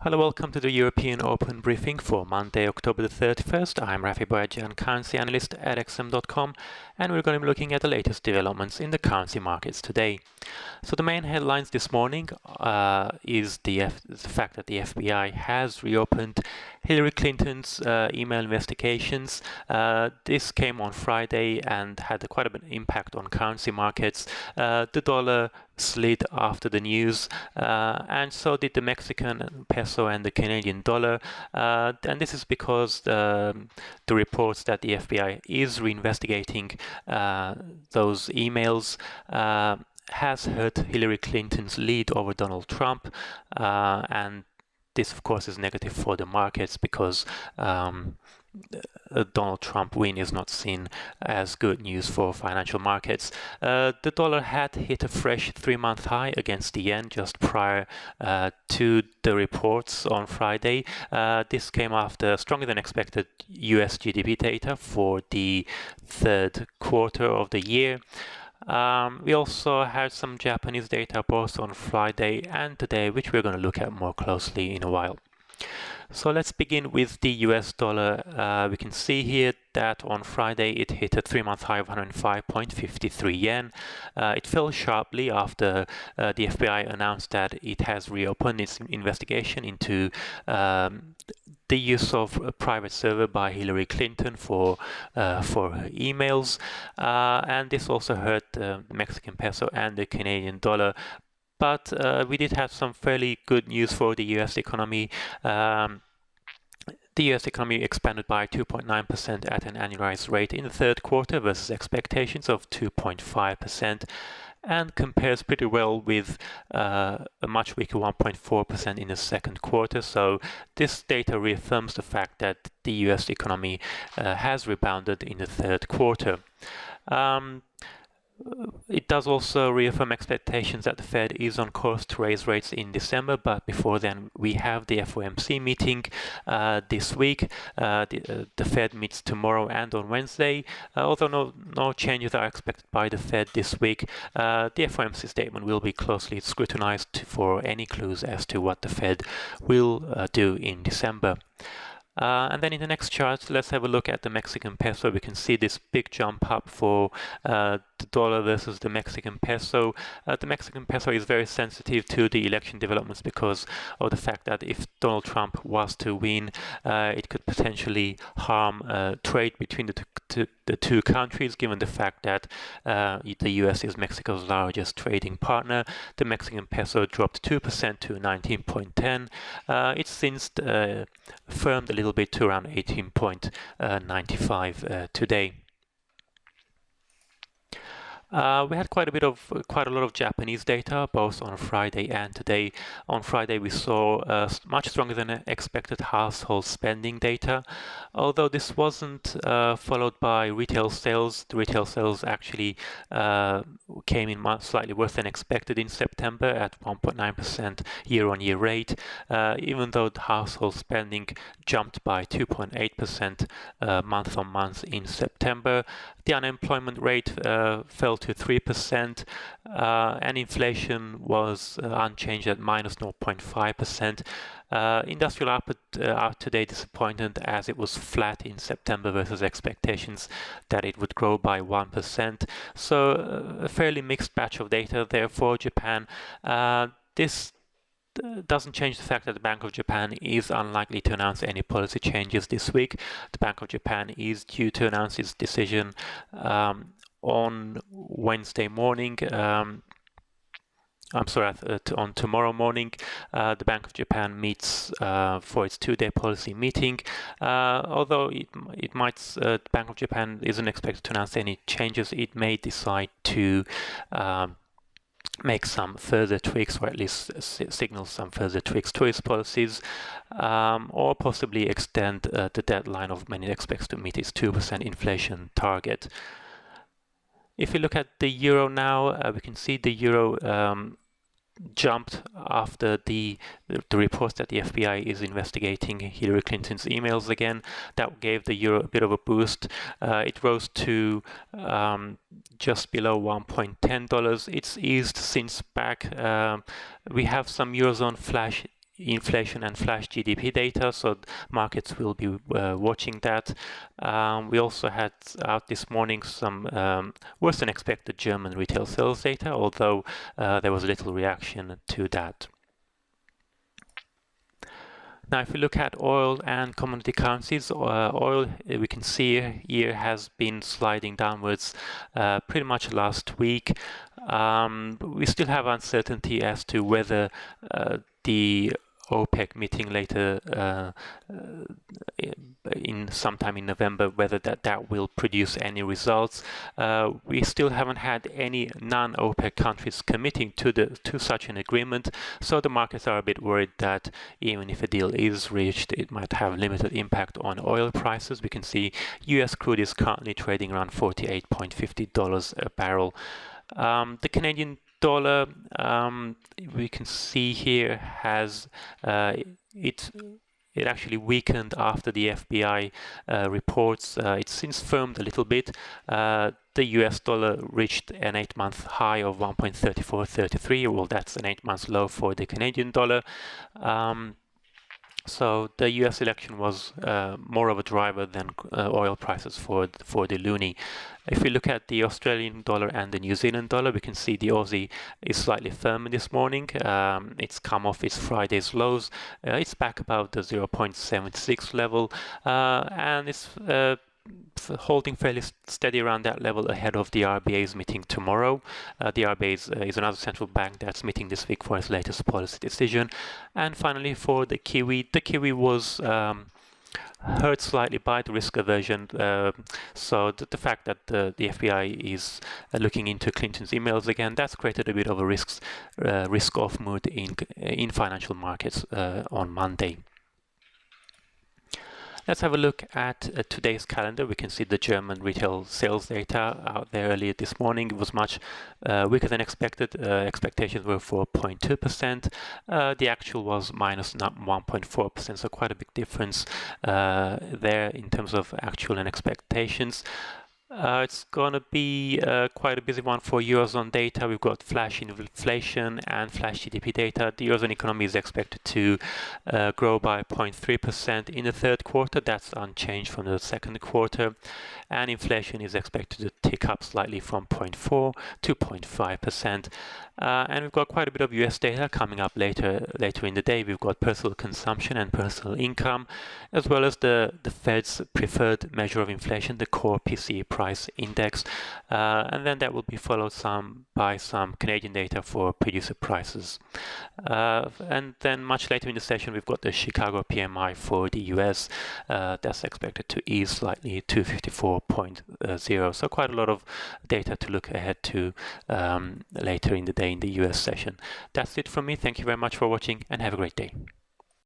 Hello, welcome to the European Open briefing for Monday, October the 31st. I'm Rafi Boyajian, currency analyst at XM.com, and we're going to be looking at the latest developments in the currency markets today. So the main headlines this morning is the fact that the FBI has reopened Hillary Clinton's email investigations. This came on Friday and had quite a bit of impact on currency markets. The dollar slid after the news, and so did the Mexican peso and the Canadian dollar. And this is because the reports that the FBI is reinvestigating those emails has hurt Hillary Clinton's lead over Donald Trump, and this, of course, is negative for the markets because Donald Trump win is not seen as good news for financial markets. The dollar had hit a fresh 3-month high against the yen just prior to the reports on Friday. This came after stronger than expected US GDP data for the third quarter of the year. We also had some Japanese data both on Friday and today, which we're going to look at more closely in a while. So let's begin with the US dollar. We can see here that on Friday it hit a 3-month high of 105.53 yen. It fell sharply after the FBI announced that it has reopened its investigation into the use of a private server by Hillary Clinton for her emails, and this also hurt the Mexican peso and the Canadian dollar. But we did have some fairly good news for the US economy. The US economy expanded by 2.9% at an annualized rate in the third quarter versus expectations of 2.5%. And compares pretty well with a much weaker 1.4% in the second quarter. So this data reaffirms the fact that the US economy has rebounded in the third quarter. It does also reaffirm expectations that the Fed is on course to raise rates in December, but before then we have the FOMC meeting this week. The Fed meets tomorrow and on Wednesday. Although no changes are expected by the Fed this week, the FOMC statement will be closely scrutinized for any clues as to what the Fed will do in December. And then in the next chart, let's have a look at the Mexican peso. We can see this big jump up for the dollar versus the Mexican peso. The Mexican peso is very sensitive to the election developments because of the fact that if Donald Trump was to win, it could potentially harm trade between the two countries, given the fact that the US is Mexico's largest trading partner. The Mexican peso dropped 2% to 19.10. It's since firmed a little bit to around 18.95 today. We had quite a lot of Japanese data, both on Friday and today. On Friday, we saw much stronger than expected household spending data, although this wasn't followed by retail sales. The retail sales actually came in slightly worse than expected in September at 1.9% year-on-year rate, even though the household spending jumped by 2.8% month-on-month in September. The unemployment rate fell to 3%, and inflation was unchanged at minus 0.5%. Industrial output today disappointed as it was flat in September versus expectations that it would grow by 1%. So a fairly mixed batch of data there for Japan. This doesn't change the fact that the Bank of Japan is unlikely to announce any policy changes this week. The Bank of Japan is due to announce its decision on Wednesday morning. On tomorrow morning, the Bank of Japan meets for its 2-day policy meeting. Although the Bank of Japan isn't expected to announce any changes, it may decide to make some further tweaks, or at least signal some further tweaks to its policies, or possibly extend the deadline of when it expects to meet its 2% inflation target. If we look at the euro now, we can see the euro jumped after the reports that the FBI is investigating Hillary Clinton's emails again. That gave the euro a bit of a boost. It rose to just below $1.10. It's eased since back. We have some Eurozone flash inflation and flash GDP data, so markets will be watching that. We also had out this morning some worse than expected German retail sales data, although there was little reaction to that. Now, if we look at oil and commodity currencies, oil, we can see here has been sliding downwards pretty much last week. We still have uncertainty as to whether the OPEC meeting later in sometime in November, whether that will produce any results. We still haven't had any non-OPEC countries committing to such an agreement, so the markets are a bit worried that even if a deal is reached, it might have limited impact on oil prices. We can see US crude is currently trading around $48.50 a barrel. The Canadian dollar, we can see here, has it actually weakened after the FBI reports. It's since firmed a little bit. The US dollar reached an 8-month high of 1.3433. Well, that's an 8-month low for the Canadian dollar. So the US election was more of a driver than oil prices for the loonie. If we look at the Australian dollar and the New Zealand dollar, we can see the Aussie is slightly firmer this morning. It's come off its Friday's lows. It's back about the 0.76 level, and it's holding fairly steady around that level ahead of the RBA's meeting tomorrow. The RBA is another central bank that's meeting this week for its latest policy decision. And finally, for the Kiwi was hurt slightly by the risk aversion. So the fact that the FBI is looking into Clinton's emails again, that's created a bit of a risk-off mood in financial markets on Monday. Let's have a look at today's calendar. We can see the German retail sales data out there earlier this morning. It was much weaker than expected. Expectations were for 0.2%. The actual was minus 1.4%, so quite a big difference there in terms of actual and expectations. It's going to be quite a busy one for Eurozone data. We've got flash inflation and flash GDP data. The Eurozone economy is expected to grow by 0.3% in the third quarter. That's unchanged from the second quarter. And inflation is expected to tick up slightly from 0.4 to 0.5%. And we've got quite a bit of US data coming up later in the day. We've got personal consumption and personal income, as well as the Fed's preferred measure of inflation, the core PCE price index, and then that will be followed by some Canadian data for producer prices. And then much later in the session, we've got the Chicago PMI for the US. That's expected to ease slightly to 54.0. So quite a lot of data to look ahead to later in the day in the US session. That's it from me. Thank you very much for watching and have a great day.